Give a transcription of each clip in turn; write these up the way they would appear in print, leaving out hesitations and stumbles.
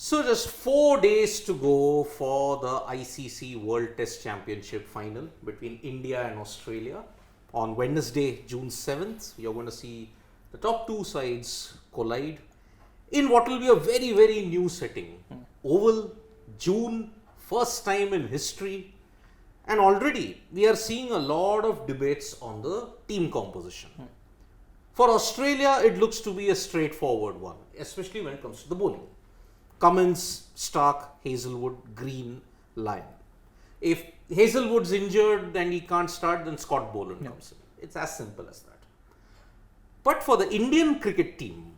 So just 4 days to go for the ICC World Test Championship final between India and Australia. On Wednesday, June 7th, you're going to see the top two sides collide in what will be a very, very new setting. Oval, June, first time in history. And already we are seeing a lot of debates on the team composition. For Australia, it looks to be a straightforward one, especially when it comes to the bowling. Cummins, Stark, Hazelwood, Green, Lyon. If Hazelwood's injured and he can't start, then Scott Boland comes in. It's as simple as that. But for the Indian cricket team,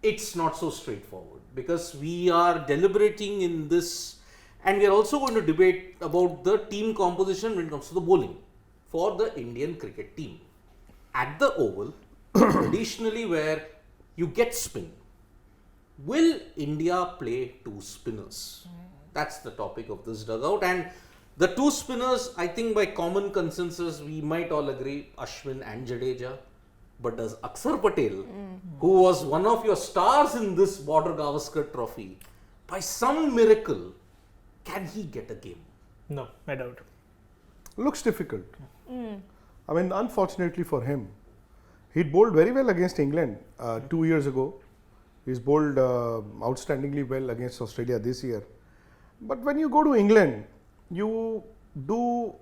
it's not so straightforward because we are deliberating in this, and we are also going to debate about the team composition when it comes to the bowling for the Indian cricket team. At the Oval, traditionally where you get spin, will India play two spinners? That's the topic of this dugout. And the two spinners, I think by common consensus, we might all agree, Ashwin and Jadeja. But does Akshar Patel, who was one of your stars in this Border Gavaskar trophy, by some miracle, can he get a game? No, I doubt. Looks difficult. I mean, unfortunately for him, he bowled very well against England 2 years ago. He's bowled outstandingly well against Australia this year. But when you go to England, you do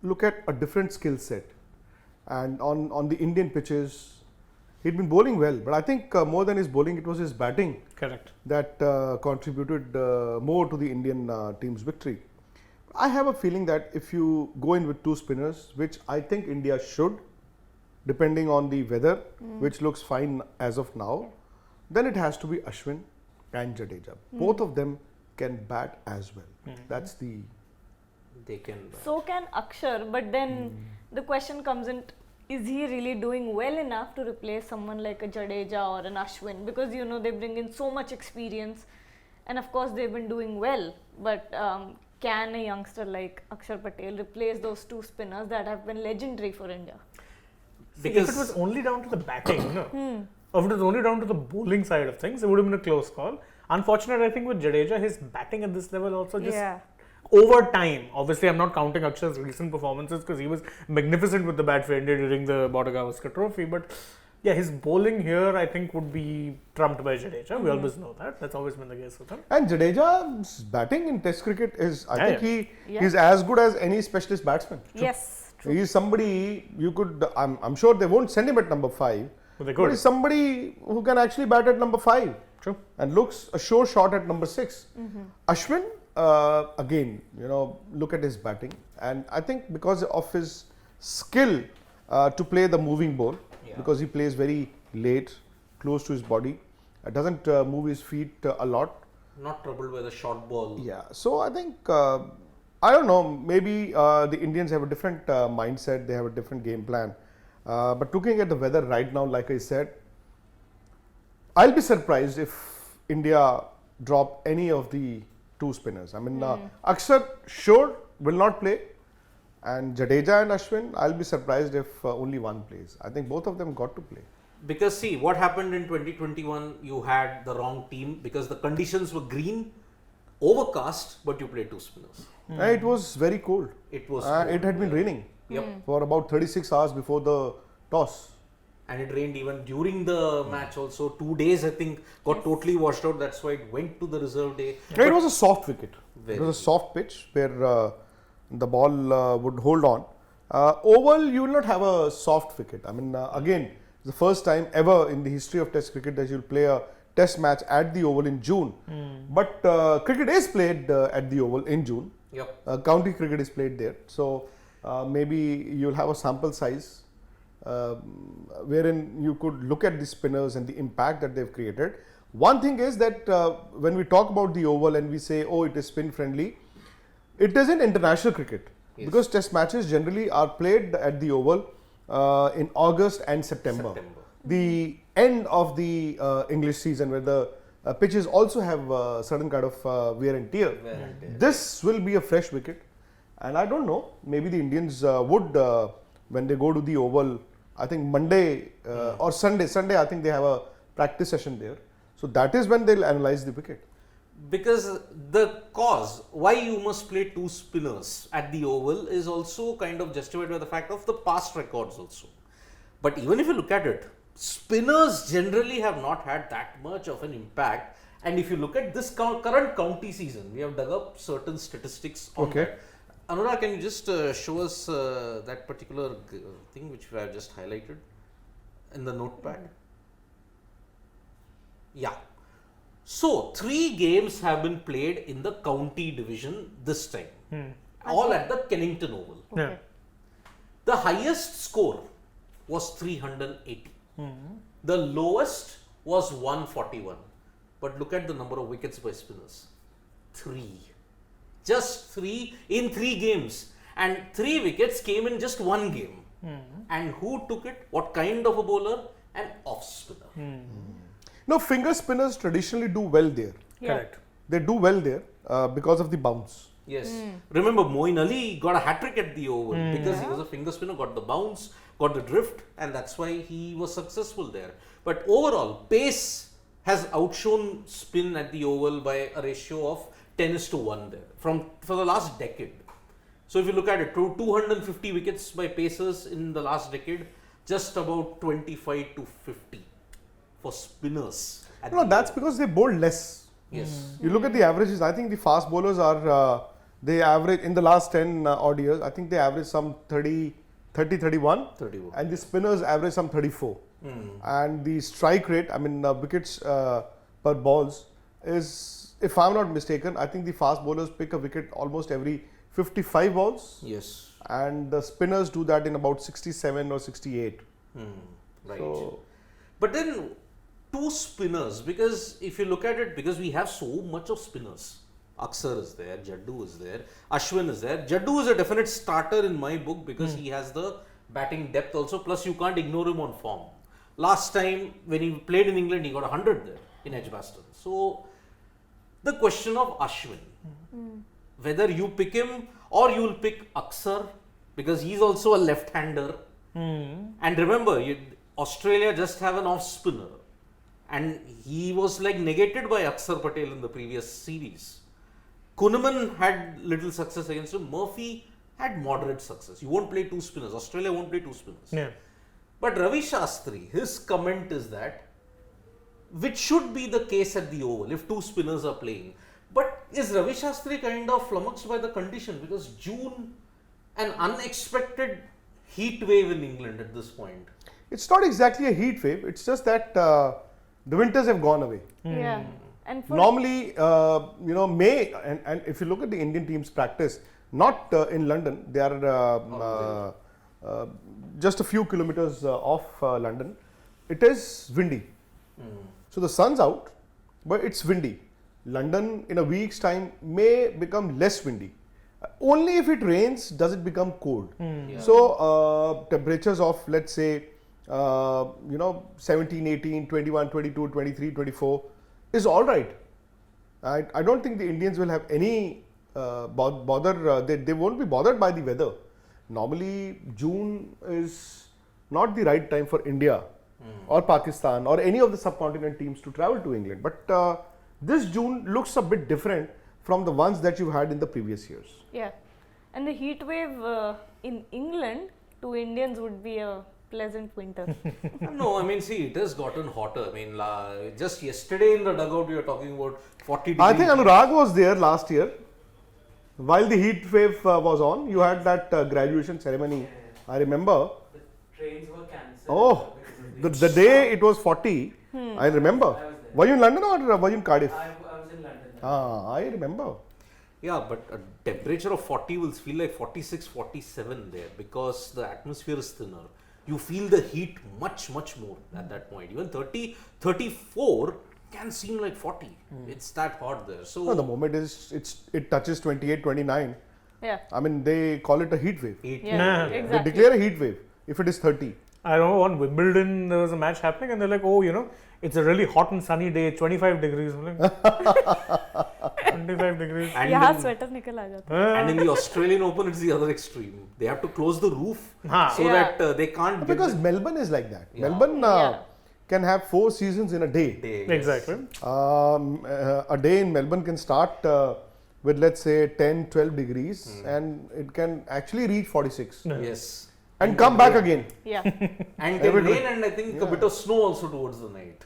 look at a different skill set. And on the Indian pitches, he'd been bowling well. But I think more than his bowling, it was his batting Correct. that contributed more to the Indian team's victory. I have a feeling that if you go in with two spinners, which I think India should, depending on the weather, which looks fine as of now, then it has to be Ashwin and Jadeja. Both of them can bat as well. That's the... They can. So can Akshar, but then the question comes in, is he really doing well enough to replace someone like a Jadeja or an Ashwin? Because you know they bring in so much experience, and of course they've been doing well, but can a youngster like Akshar Patel replace those two spinners that have been legendary for India? Because if it was only down to the batting, no. If it was only down to the bowling side of things, it would have been a close call. Unfortunately, I think with Jadeja, his batting at this level also just over time. Obviously, I'm not counting Akshar's recent performances because he was magnificent with the bat for India during the Border Gavaskar trophy. But yeah, his bowling here, I think, would be trumped by Jadeja. We always know that. That's always been the case with him. And Jadeja's batting in Test cricket is, I think he's as good as any specialist batsman. Yes, true. He's somebody you could, I'm sure they won't send him at number 5. But he's somebody who can actually bat at number 5. True. And looks a sure shot at number 6. Ashwin, again, look at his batting. And I think because of his skill to play the moving ball, because he plays very late, close to his body, doesn't move his feet a lot. Not troubled by the short ball. Yeah, so I think, I don't know, maybe the Indians have a different mindset, they have a different game plan. But looking at the weather right now, like I said, I'll be surprised if India drop any of the two spinners. I mean, Akshar sure will not play, and Jadeja and Ashwin, I'll be surprised if only one plays. I think both of them got to play. Because see, what happened in 2021, you had the wrong team because the conditions were green, overcast, but you played two spinners. And it was very cold. It was It had been raining for about 36 hours before the toss. And it rained even during the match also. 2 days, I think, got totally washed out. That's why it went to the reserve day. It was a soft wicket. It was a soft pitch where the ball would hold on. Oval, you will not have a soft wicket. I mean, again, the first time ever in the history of Test cricket that you'll play a Test match at the Oval in June. But cricket is played at the Oval in June. County cricket is played there. So maybe you'll have a sample size wherein you could look at the spinners and the impact that they've created. One thing is that when we talk about the Oval and we say, oh, it is spin friendly, it is in international cricket because Test matches generally are played at the Oval in August and September. The end of the English season where the pitches also have certain kind of wear and tear. This will be a fresh wicket, and I don't know, maybe the Indians would when they go to the Oval, I think Monday or Sunday I think they have a practice session there. So that is when they'll analyze the wicket. Because the cause why you must play two spinners at the Oval is also kind of justified by the fact of the past records also. But even if you look at it, spinners generally have not had that much of an impact. And if you look at this current county season, we have dug up certain statistics on that. Anurag, can you just show us that particular thing which we have just highlighted in the notepad? Yeah. So, 3 games have been played in the county division this time, all at the Kennington Oval. Yeah. The highest score was 380. The lowest was 141. But look at the number of wickets by spinners. 3. Just 3 in 3 games. And 3 wickets came in just 1 game. And who took it? What kind of a bowler? An off spinner. No, finger spinners traditionally do well there. Correct. They do well there because of the bounce. Yes. Remember, Moeen Ali got a hat-trick at the Oval because he was a finger spinner, got the bounce, got the drift, and that's why he was successful there. But overall, pace has outshone spin at the Oval by a ratio of 10:1 there for the last decade. So if you look at it, 250 wickets by pacers in the last decade, just about 25 to 50 for spinners. No, that's because they bowl less. Yes. You look at the averages, I think the fast bowlers are, they average, in the last 10 odd years, I think they average some 30, 31. 31. And the spinners average some 34. And the strike rate, I mean wickets per balls is, if I'm not mistaken, I think the fast bowlers pick a wicket almost every 55 balls. Yes. And the spinners do that in about 67 or 68. Right. So, but then 2 spinners, because if you look at it, because we have so much of spinners. Aksar is there, Jaddu is there, Ashwin is there. Jaddu is a definite starter in my book because he has the batting depth also, plus you can't ignore him on form. Last time when he played in England, he got 100 there in Edgbaston. So, the question of Ashwin, whether you pick him or you will pick Aksar because he's also a left-hander. And remember, Australia just have an off-spinner. And he was like negated by Aksar Patel in the previous series. Kuhneman had little success against him. Murphy had moderate success. You won't play 2 spinners. Australia won't play 2 spinners. Yeah. But Ravi Shastri, his comment is that, which should be the case at the Oval if 2 spinners are playing. But is Ravi Shastri kind of flummoxed by the condition? Because June, an unexpected heat wave in England at this point. it's not exactly a heat wave, it's just that the winters have gone away. Yeah. And for Normally, May, and if you look at the Indian team's practice, not in London, they are just a few kilometers off London, it is windy. So the sun's out, but it's windy. London in a week's time may become less windy. Only if it rains does it become cold. So temperatures of, let's say, 17, 18, 21, 22, 23, 24 is all right. I don't think the Indians will have any bother. They won't be bothered by the weather. Normally, June is not the right time for India or Pakistan or any of the subcontinent teams to travel to England. But this June looks a bit different from the ones that you had in the previous years. yeah, and the heat wave in England to Indians would be a pleasant winter. No, I mean, see, it has gotten hotter. I mean, just yesterday in the dugout, we were talking about 40 degrees. I think Anurag was there last year. While the heat wave was on, you had that graduation ceremony. I remember. The trains were cancelled. Oh, the day it was 40, I remember. I was there. Were you in London or were you in Cardiff? I was in London. I remember. Yeah, but a temperature of 40 will feel like 46, 47 there because the atmosphere is thinner. You feel the heat much more at that point. Even 30, 34 can seem like 40. It's that hot there. So No, the moment it touches 28, 29. Yeah, I mean, they call it a heat wave. yeah, Nah. They exactly. declare a heat wave if it is 30. I remember on Wimbledon there was a match happening and they're like, oh, it's a really hot and sunny day, 25 degrees. I'm like, 25 degrees. and, यहाँ in, sweater निकल आ जाता and in the Australian Open, it's the other extreme. They have to close the roof Huh. so Yeah. that they can't get Because the- Melbourne is like that. Yeah. Melbourne, Yeah. can have 4 seasons in a day. Exactly. A day in Melbourne can start with, let's say, 10-12 degrees and it can actually reach 46 Yes. and come back again. Yeah. And can rain and I think a bit of snow also towards the night.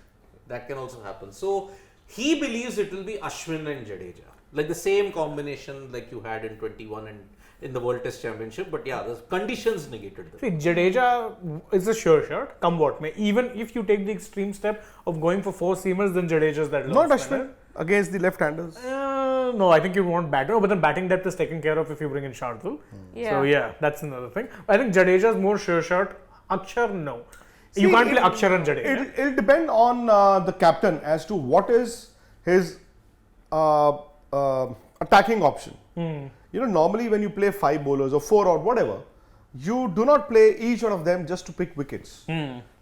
That can also happen. So he believes it will be Ashwin and Jadeja. Like the same combination like you had in 21 and in the World Test Championship. But yeah, the conditions negated them. See, Jadeja is a sure shot, come what may. Even if you take the extreme step of going for 4 seamers, then Jadeja is that Not long Ashwin against the left-handers. No, I think you want batter, but then batting depth is taken care of if you bring in Shardul. Yeah. So yeah, that's another thing. I think Jadeja is more sure shot. Akshar, no. You See, can't play Akshar and Jadeja. It'll depend on the captain as to what is his attacking option. You know, normally when you play 5 bowlers or 4 or whatever, you do not play each one of them just to pick wickets.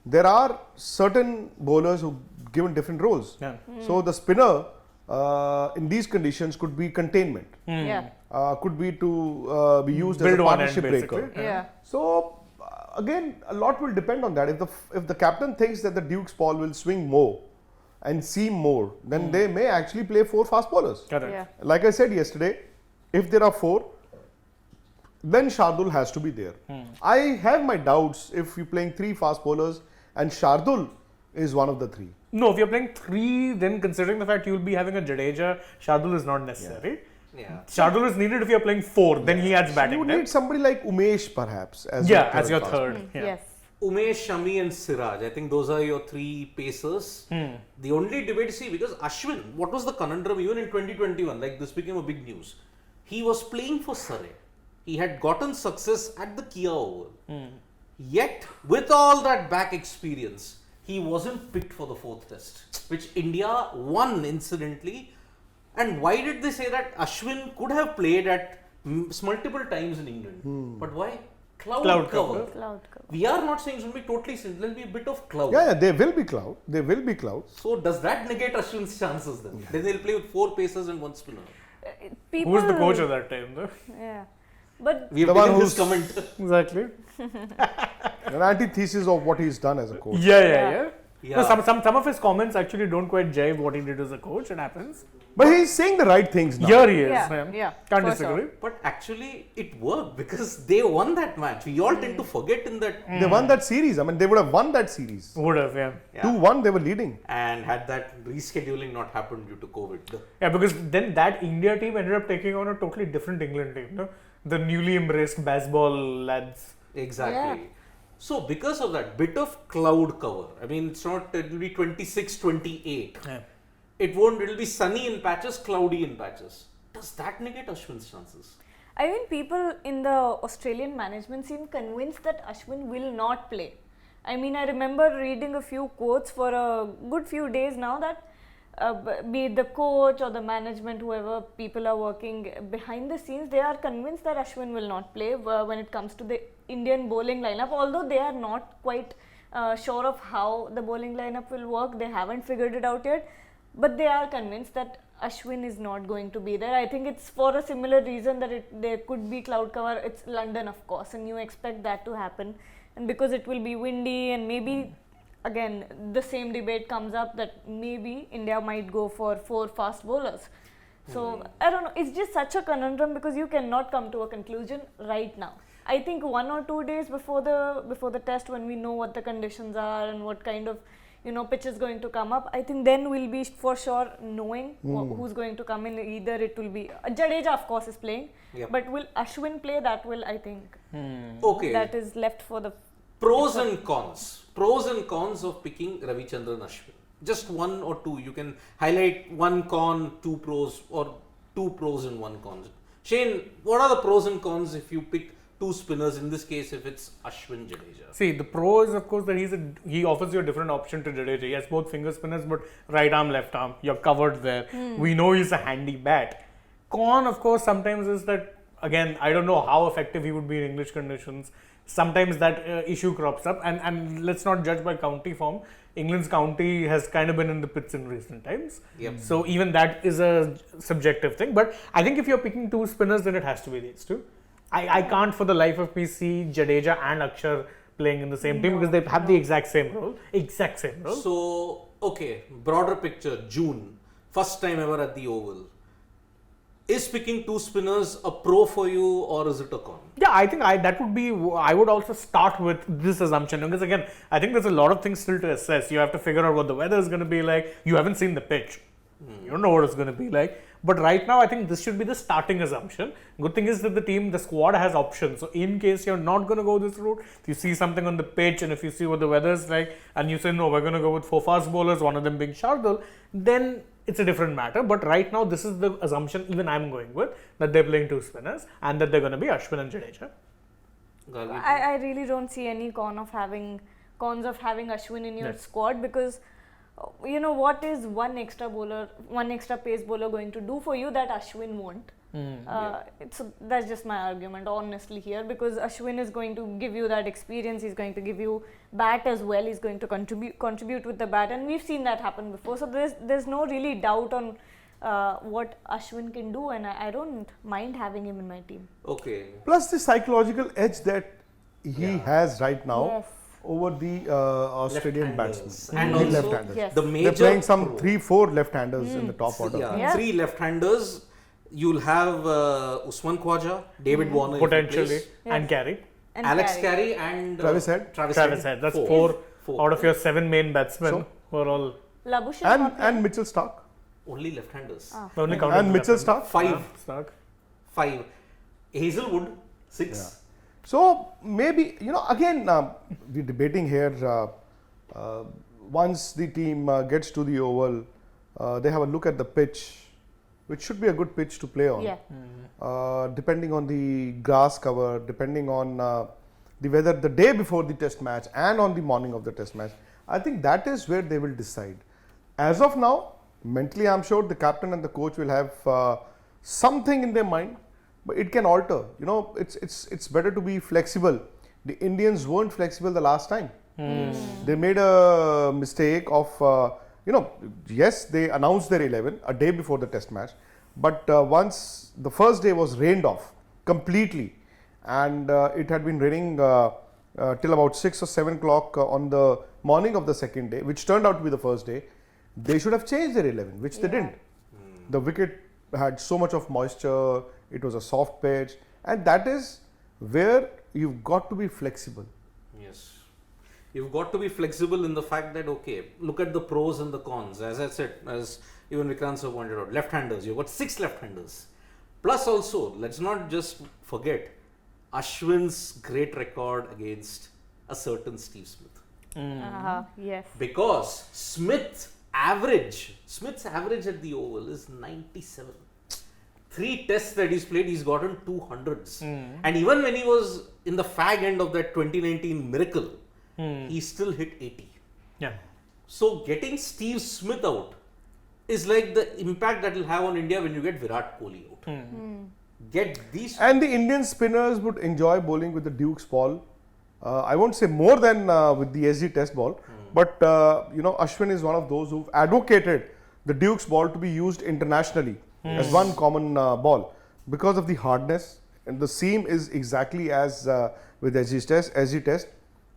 There are certain bowlers who given different roles. Yeah. So the spinner in these conditions could be containment, Yeah. could be to be used as Build a one end, partnership breaker. basically. Yeah. So again, a lot will depend on that. If the captain thinks that the Duke's ball will swing more and seam more, then they may actually play 4 fast bowlers. Correct. Yeah. Like I said yesterday, if there are 4, then Shardul has to be there. I have my doubts if you're playing 3 fast bowlers and Shardul is one of the 3. No, if you're playing 3, then considering the fact you'll be having a Jadeja, Shardul is not necessary. Yeah. Shardul is needed if you're playing 4, then he adds batting You depth. need somebody like Umesh perhaps as As your fast third. Yeah. Yes. Umesh, Shami and Siraj. I think those are your 3 pacers. The only debate, see, because Ashwin, what was the conundrum even in 2021? Like this became a big news. He was playing for Surrey. He had gotten success at the Kia Oval. Yet, with all that back experience, he wasn't picked for the 4th test, which India won incidentally. And why did they say that Ashwin could have played at multiple times in England? But why? Cloud cover. Cloud cover. We are not saying it's going to be totally simple. There will be a bit of cloud. Yeah, there will be cloud. There will be cloud. So does that negate Ashwin's chances then? Then they'll play with 4 pacers and 1 spinner. Who was the coach at that time, though? Yeah. But We have The one taken this who's- comment. Exactly. An antithesis of what he's done as a coach. Yeah. Yeah. No, some of his comments actually don't quite jive what he did as a coach. It happens. But he's saying the right things now. Here he is. Yeah, Can't for disagree. sure. But actually, it worked because they won that match. We all tend to forget in that. They won that series. I mean, they would have won that series. Would have, yeah. 2-1, they were leading. And had that rescheduling not happened due to COVID. Yeah, because then that India team ended up taking on a totally different England team. No? The newly embraced baseball lads. Exactly. So, because of that bit of cloud cover, I mean, it's not, it will be 26, 28. Yeah. It won't, it will be sunny in patches, cloudy in patches. Does that negate Ashwin's chances? I mean, people in the Australian management seem convinced that Ashwin will not play. I mean, I remember reading a few quotes for a good few days now that be it the coach or the management, whoever people are working behind the scenes, they are convinced that Ashwin will not play when it comes to the Indian bowling lineup. Although they are not quite sure of how the bowling lineup will work, they haven't figured it out yet. But they are convinced that Ashwin is not going to be there. I think it's for a similar reason that there could be cloud cover. It's London, of course, and you expect that to happen. And because it will be windy and maybe again the same debate comes up that maybe India might go for 4 fast bowlers. So I don't know, it's just such a conundrum because you cannot come to a conclusion right now. I think 1 or 2 days before the test, when we know what the conditions are and what kind of pitch is going to come up, I think then we'll be for sure knowing who's going to come in. Either it will be Jadeja, of course, is playing, but will Ashwin play? That will, I think, Okay. that is left for the Pros and cons of picking Ravichandran Ashwin. Just 1 or 2. You can highlight 1 con, 2 pros, or 2 pros and 1 con. Shane, what are the pros and cons if you pick 2 spinners? In this case, if it's Ashwin Jadeja. See, the pro is of course that he offers you a different option to Jadeja. He has both finger spinners, but right arm, left arm, you're covered there. We know he's a handy bat. Con, of course, sometimes is that, again, I don't know how effective he would be in English conditions. Sometimes that issue crops up, and let's not judge by county form. England's county has kind of been in the pits in recent times. So even that is a subjective thing. But I think if you're picking 2 spinners, then it has to be these 2. I can't for the life of me see Jadeja and Akshar playing in the same team because they have the exact same role. So, okay, broader picture, June, first time ever at the Oval. Is picking two spinners a pro for you or is it a con? Yeah, I think that would be, I would also start with this assumption because again, I think there's a lot of things still to assess. You have to figure out what the weather is going to be like. You haven't seen the pitch. You don't know what it's going to be like. But right now, I think this should be the starting assumption. Good thing is that the squad has options. So in case you're not going to go this route, if you see something on the pitch and if you see what the weather is like and you say, no, we're going to go with 4 fast bowlers, one of them being Shardul, then it's a different matter. But right now, this is the assumption even I'm going with, that they're playing 2 spinners and that they're going to be Ashwin and Jadeja. I really don't see any cons of having Ashwin in your squad because you know what is one extra pace bowler going to do for you that Ashwin won't. That's just my argument honestly here, because Ashwin is going to give you that experience, he's going to give you bat as well, he's going to contribute with the bat, and we've seen that happen before, so there's no really doubt on what Ashwin can do, and I don't mind having him in my team. Okay. Plus the psychological edge that he has right now over the Australian batsmen and the also left-handers. the major They're playing some 3-4 left-handers in the top order. Yeah, 3 left-handers. You'll have Usman Khwaja, David Warner potentially, and Carey. And Alex Carey and Travis Head. Travis Head. That's 4 out of your 7 main batsmen who are all. Labuschagne And Mitchell Starc. only left-handers. Only counting And the Mitchell left-handers. Starc. 5. Hazelwood 6. Yeah. So maybe, again, we're debating here. Once the team gets to the Oval, they have a look at the pitch, which should be a good pitch to play on. Yeah. Depending on the grass cover, depending on the weather the day before the test match and on the morning of the test match. I think that is where they will decide. As of now, mentally I'm sure the captain and the coach will have something in their mind, but it can alter. It's better to be flexible. The Indians weren't flexible the last time. They made a mistake of, yes, they announced their 11 a day before the test match, but once the first day was rained off completely, and it had been raining till about 6 or 7 o'clock on the morning of the second day, which turned out to be the first day, they should have changed their 11, which they didn't. The wicket had so much of moisture, it was a soft pitch, and that is where you've got to be flexible. Yes. You've got to be flexible in the fact that, okay, look at the pros and the cons. As I said, as even Vikrant sir pointed out, left-handers, you've got 6 left-handers. Plus also, let's not just forget Ashwin's great record against a certain Steve Smith. Yes. Because Smith's average at the Oval is 97. 3 tests that he's played, he's gotten 200s. And even when he was in the fag end of that 2019 miracle, he still hit 80. Yeah. So getting Steve Smith out is like the impact that will have on India when you get Virat Kohli out. Get these. And the Indian spinners would enjoy bowling with the Duke's ball. I won't say more than with the SG Test ball, but Ashwin is one of those who've advocated the Duke's ball to be used internationally as one common ball because of the hardness, and the seam is exactly as with SG Test.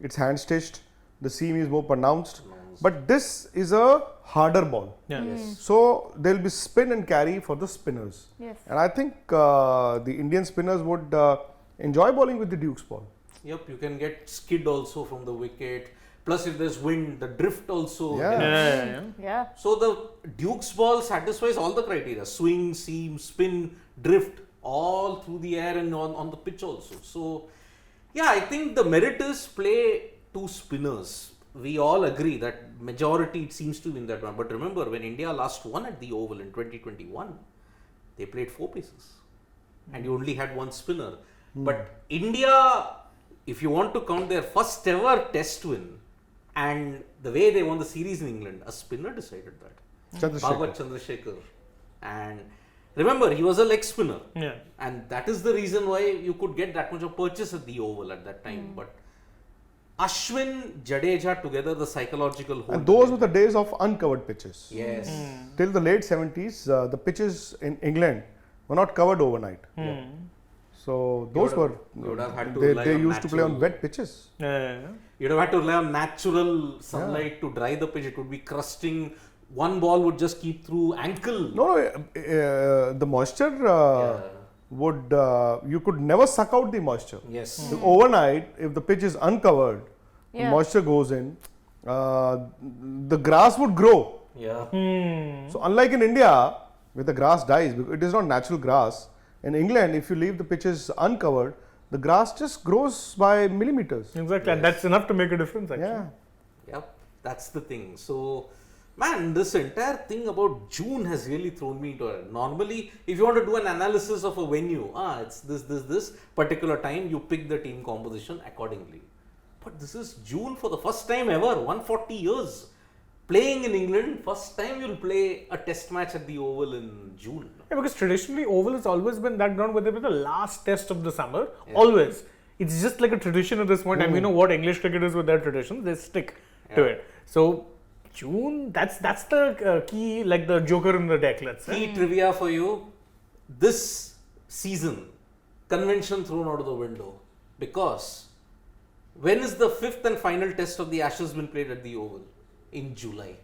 It's hand stitched. The seam is more pronounced, but this is a harder ball. Yeah. So there will be spin and carry for the spinners. Yes. And I think the Indian spinners would enjoy bowling with the Duke's ball. Yep, you can get skid also from the wicket. Plus, if there's wind, the drift also. Yeah. Yeah. So the Duke's ball satisfies all the criteria: swing, seam, spin, drift, all through the air and on the pitch also. So, yeah, I think the merit is play 2 spinners. We all agree that majority it seems to be in that one. But remember, when India last won at the Oval in 2021, they played 4 paces, and you only had 1 spinner. But India, if you want to count their first ever Test win, and the way they won the series in England, a spinner decided that. Bhagat Chandrasekhar. And remember, he was a leg spinner. Yeah. And that is the reason why you could get that much of purchase at the Oval at that time. But Ashwin, Jadeja together, the psychological hold. And those were the days of uncovered pitches. Yes. Till the late 70s, the pitches in England were not covered overnight. So those were would have had to they rely on used to play on natural- wet pitches. You'd have had to rely on natural sunlight to dry the pitch. It would be crusting. One ball would just keep through ankle. No, the moisture would you could never suck out the moisture. Yes. So overnight, if the pitch is uncovered, the Yeah. moisture goes in, the grass would grow. Yeah. So unlike in India, where the grass dies, because it is not natural grass. In England, if you leave the pitches uncovered, the grass just grows by millimeters. Exactly, and that's enough to make a difference actually. Yeah. Yep, that's the thing. So, man, this entire thing about June has really thrown me into it. Normally, if you want to do an analysis of a venue, it's this particular time, you pick the team composition accordingly. But this is June for the first time ever, 140 years. Playing in England, first time you'll play a test match at the Oval in June. Yeah, because traditionally Oval has always been that ground where they play the last test of the summer. Always. It's just like a tradition at this point. And we know what English cricket is with their traditions. They stick to it. So June, that's the key, like the joker in the deck, let's say. Key trivia for you, this season, convention thrown out of the window. Because when is the fifth and final test of the Ashes been played at the Oval? In July.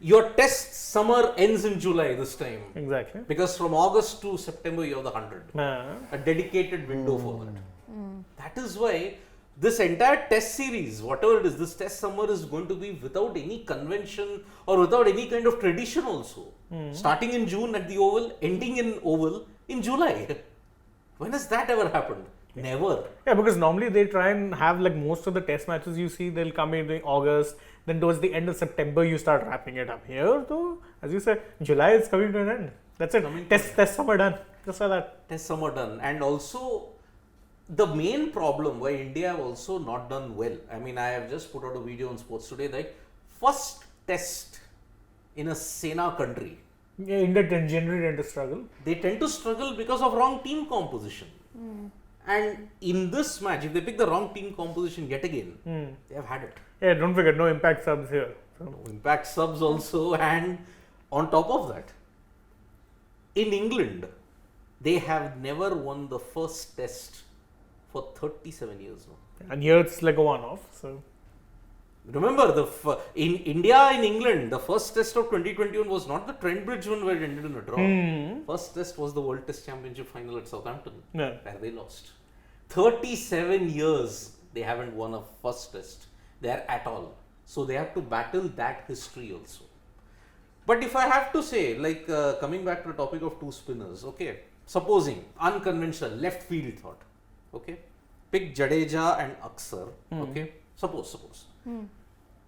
Your test summer ends in July this time. Exactly. Because from August to September you have the 100. A dedicated window for that. That is why this entire test series, whatever it is, this test summer is going to be without any convention or without any kind of tradition also. Starting in June at the Oval, ending in Oval in July. When has that ever happened? Never. Yeah, because normally they try and have like most of the test matches you see, they'll come in August, then towards the end of September you start wrapping it up. Here though, as you said, July is coming to an end. That's it. Test summer done. Just like that. Test summer done. And also, the main problem why India have also not done well. I mean, I have just put out a video on Sports Today that first test in a Sena country. Yeah, India generally tend to struggle. They tend to struggle because of wrong team composition. And in this match, if they pick the wrong team composition yet again, they have had it. Yeah, don't forget, no impact subs here. So. No impact subs also, and on top of that, in England, they have never won the first test for 37 years now. And here it's like a one-off. So Remember, in India, in England, the first test of 2021 was not the Trent Bridge one where it ended in a draw. First test was the World Test Championship final at Southampton, where they lost. 37 years they haven't won a first test there at all. So they have to battle that history also. But if I have to say, like coming back to the topic of two spinners, okay, supposing unconventional left field thought, okay, pick Jadeja and Akshar, okay, suppose.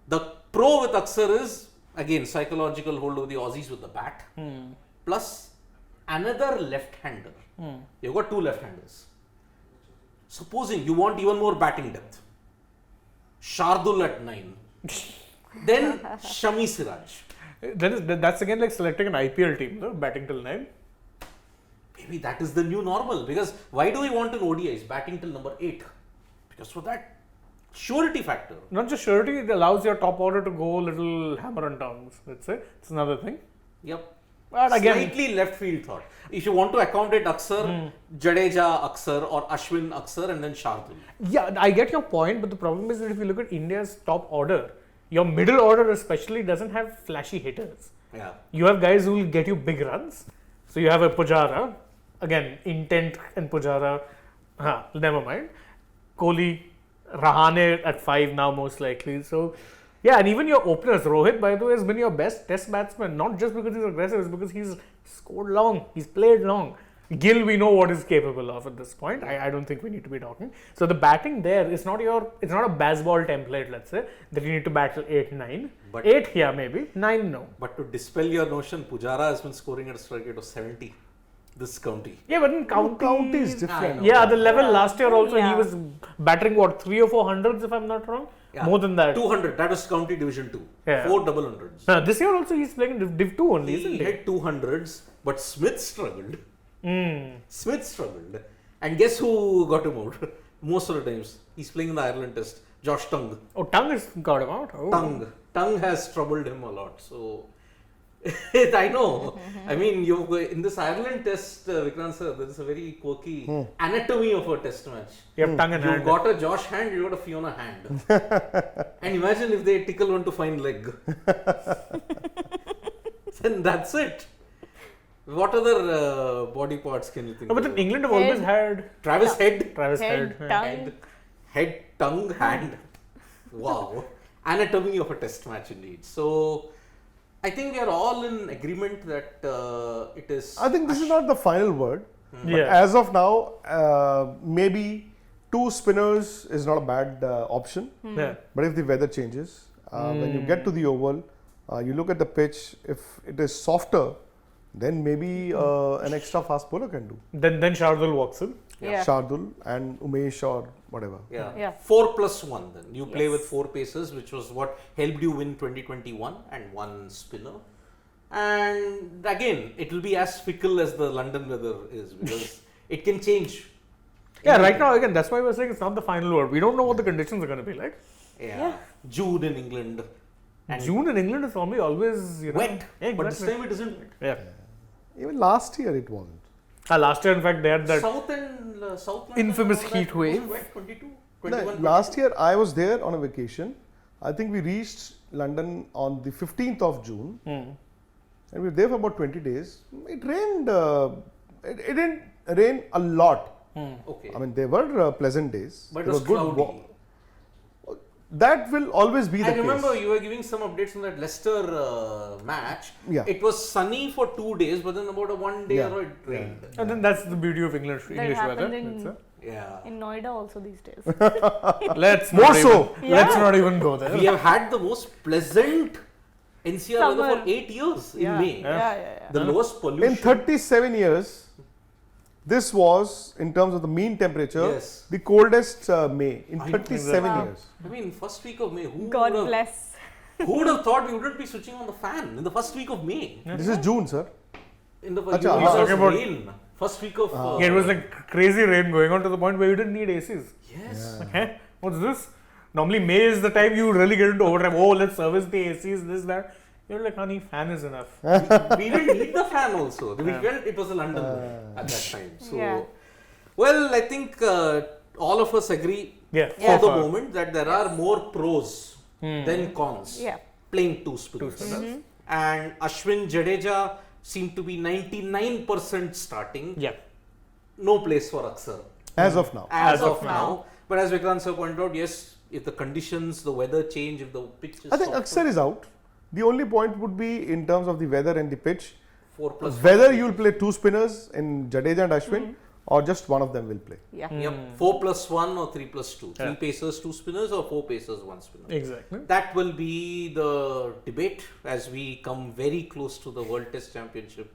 The pro with Akshar is, again, psychological hold over the Aussies with the bat, plus another left-hander. You've got two left-handers. Supposing you want even more batting depth, Shardul at 9, then Shami Siraj. That's again like selecting an IPL team, no? Batting till 9. Maybe that is the new normal, because why do we want an ODIs batting till number 8? Because for that surety factor. Not just surety, it allows your top order to go a little hammer and tongs, let's say. It's another thing. Yep. But again, Slightly left field thought. If you want to accommodate Akshar, Jadeja Akshar, or Ashwin Akshar, and then Shardul. yeah, I get your point, but the problem is that if you look at India's top order, your middle order especially doesn't have flashy hitters. Yeah. You have guys who will get you big runs. So you have a Pujara, again, intent and Pujara, never mind. Kohli, Rahane at 5 now most likely. So yeah, and even your openers, Rohit by the way has been your best test batsman, not just because he's aggressive, it's because he's scored long, he's played long. Gill, we know what he's capable of at this point. I don't think we need to be talking. So the batting there is not it's not a baseball template, let's say, that you need to bat till 8, 9. But 8, yeah, maybe. 9, no. But to dispel your notion, Pujara has been scoring at a strike rate of 70 this county. Yeah, but in county is different. Yeah, the level last year also Yeah. he was battering what 3 or 4 hundreds if I'm not wrong. Yeah. More than that. 200, that was county division 2. Yeah. 4 double hundreds. This year also he's playing in Div 2 only, isn't He he? hit 200s, but Smith struggled. Smith struggled. And guess who got him out? Most of the times. He's playing in the Ireland test. Josh Tongue. Oh, Tongue has got him out. Oh. Tongue has troubled him a lot. So I know. I mean, you in this Ireland test, Vikrant sir, there is a very quirky anatomy of a test match. You have tongue and You hand. got a Josh hand, you got a Fiona hand. And imagine if they tickle one to find leg. Then that's it. What other body parts can you think No, but of? then England have always had Travis head. Travis Head, Head. tongue. Head, tongue, hand. Wow. Anatomy of a test match indeed. So, I think we are all in agreement that it is. I think this is not the final word. But Yeah. as of now, maybe 2 spinners is not a bad option. Yeah. But if the weather changes, when you get to the oval, you look at the pitch, if it is softer, then maybe an extra fast bowler can do. Then Shardul walks in. Yeah. Shardul and Umesh or whatever. Yeah. Yeah. 4+1 then. You play with Yes. 4 paces, which was what helped you win 2021 and 1 spinner. And again, it will be as fickle as the London weather is because it can change. Yeah, right now again, that's why we're saying it's not the final word. We don't know what the conditions are going to be like. Yeah. June in England. And June in England is normally always wet. Yeah, But this exactly. time it isn't wet. Yeah. Even last year it wasn't. Last year, in fact, they had that. South and South London infamous and all that heat wave. wasn't wet, 22, No, 21. last year I was there on a vacation. I think we reached London on the 15th of June. And we were there for about 20 days. It rained, it didn't rain a lot. Okay. I mean, there were pleasant days. But it There was were cloudy. That will always be the I case. remember you were giving some updates on that Leicester match. Yeah. It was sunny for 2 days, but then about a 1 day Yeah. or it rained. And then that's the beauty of English That weather. happened That's in, it. Yeah. in Noida also these days. Let's More not so. even- Let's Yeah. not even go there. We have had the most pleasant NCR weather Summer. for 8 years in Yeah. May. Yeah. The lowest pollution. In 37 years, this was, in terms of the mean temperature, Yes. the coldest May in I know. 37 Wow. years. I mean, first week of May, God bless. who would have thought we wouldn't be switching on the fan in the first week of May? This is June, sir. In the Acha, you know, he's it was talking about- rain. First week of. Yeah, it was like crazy rain going on to the point where you didn't need ACs. Yes. Okay, what's this? Normally May is the time you really get into overdrive. Oh, let's service the ACs, this, that. You're like, honey, fan is enough. We didn't need the fan also. We felt it was a London weather at that time. So, Yeah. well, I think all of us agree Yeah, for Yeah. the moment that there are more pros than cons Yeah. playing two spinners. And Ashwin Jadeja seem to be 99% starting. Yeah. No place for Aksar As of now. as of now. But as Vikrant sir pointed out, yes, if the conditions, the weather change, if the pitch is I think softer, Aksar is out. The only point would be in terms of the weather and the pitch. 4+1. Whether you'll play 2 spinners in Jadeja and Ashwin or just one of them will play. Yeah. Yep, 4+1 or 3+2. 3 Yeah. pacers, 2 spinners, or 4 pacers, 1 spinner. Exactly. That will be the debate as we come very close to the World Test Championship.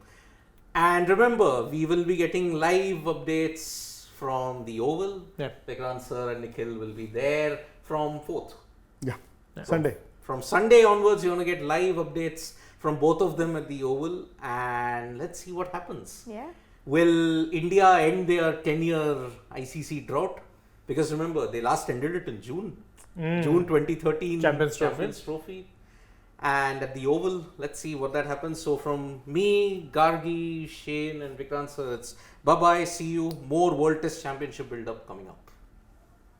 And remember, we will be getting live updates from the Oval. Yeah. Vikrant sir and Nikhil will be there from 4th. Yeah. Sunday. From Sunday onwards, you're going to get live updates from both of them at the Oval. And let's see what happens. Yeah. Will India end their 10-year ICC drought? Because remember, they last ended it in June. June 2013 Champions Trophy. Trophy. And at the Oval, let's see what that happens. So from me, Gargi, Shane and Vikrant sir, it's bye-bye, see you. More World Test Championship build-up coming up.